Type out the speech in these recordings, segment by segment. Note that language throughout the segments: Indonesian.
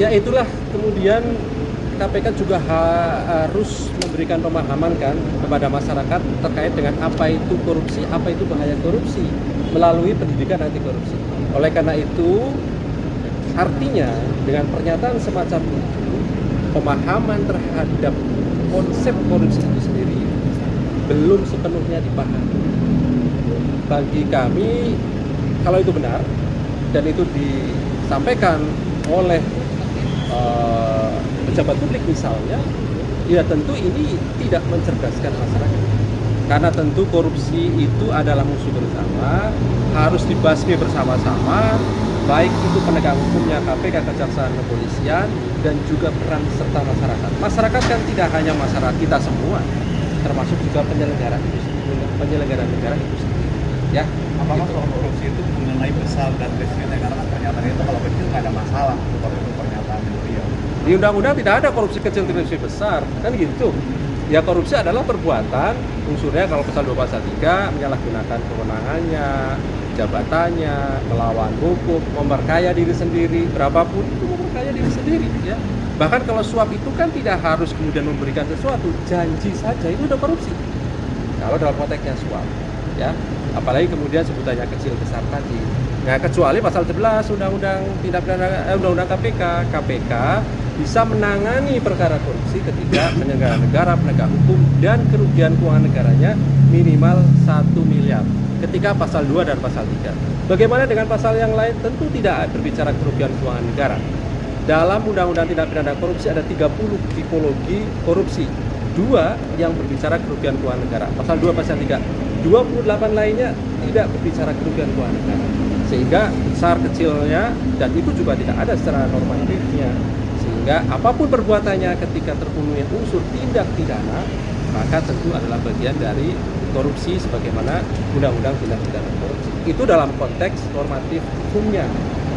Ya itulah kemudian KPK juga harus memberikan pemahaman kan kepada masyarakat terkait dengan apa itu korupsi, apa itu bahaya korupsi melalui pendidikan anti korupsi. Oleh karena itu, artinya dengan pernyataan semacam itu, pemahaman terhadap konsep korupsi itu sendiri belum sepenuhnya dipahami. Bagi kami, kalau itu benar dan itu disampaikan oleh pejabat publik misalnya, ya tentu ini tidak mencerdaskan masyarakat. Karena tentu korupsi itu adalah musuh bersama, harus dibasmi bersama-sama, baik itu penegak hukumnya KPK, Kejaksaan, Kepolisian, dan juga peran serta masyarakat. Masyarakat kan tidak hanya masyarakat kita semua, termasuk juga penyelenggara negara itu sendiri. Ya, Apakah soal korupsi itu mengenai besar dan kecilnya, karena kan pernyataan itu kalau kecil nggak ada masalah, seperti itu pernyataan beliau. di undang-undang tidak ada korupsi kecil, korupsi besar, kan gitu. Ya, korupsi adalah perbuatan, unsurnya kalau pasal 2 pasal 3 menyalahgunakan kewenangannya, jabatannya, melawan hukum, memperkaya diri sendiri, berapapun itu memperkaya diri sendiri ya. Bahkan kalau suap itu kan tidak harus kemudian memberikan sesuatu, janji saja itu udah korupsi. Kalau dalam konteksnya suap ya, apalagi kemudian sebutannya kecil besar tadi. Nah, kecuali pasal 11 undang-undang tindak pidana undang-undang KPK bisa menangani perkara korupsi ketika penyelenggara negara, penegak hukum dan kerugian keuangan negaranya minimal 1 miliar. Ketika pasal 2 dan pasal 3. Bagaimana dengan pasal yang lain? Tentu tidak berbicara kerugian keuangan negara. Dalam undang-undang tindak pidana korupsi ada 30 tipologi korupsi. 2 yang berbicara kerugian keuangan negara. Pasal 2 pasal 3. 28 lainnya tidak berbicara kerugian keuangan negara. Sehingga besar kecilnya dan itu juga tidak ada secara normatifnya. Sehingga apapun perbuatannya ketika terpenuhi unsur tindak pidana, maka tentu adalah bagian dari korupsi sebagaimana undang-undang tindak pidana korupsi. Itu dalam konteks normatif hukumnya.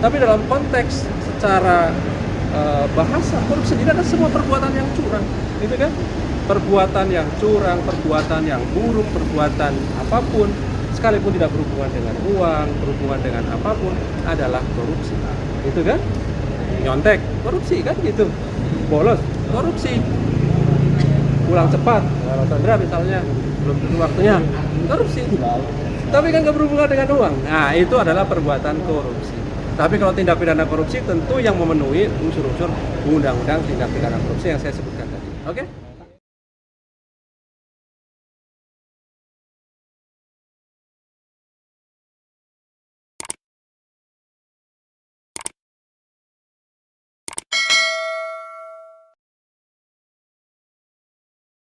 Tapi dalam konteks secara bahasa, korupsi sendiri adalah semua perbuatan yang curang, gitu kan? Perbuatan yang curang, perbuatan yang buruk, perbuatan apapun, sekalipun tidak berhubungan dengan uang, berhubungan dengan apapun, adalah korupsi, gitu kan? Nyontek, korupsi kan gitu. Bolos, korupsi. Pulang cepat, kalau Sandra misalnya belum tentu waktunya, korupsi. Tapi kan nggak berhubungan dengan uang. Nah, itu adalah perbuatan korupsi. Tapi kalau tindak pidana korupsi tentu yang memenuhi unsur-unsur undang-undang tindak pidana korupsi yang saya sebutkan tadi. Oke?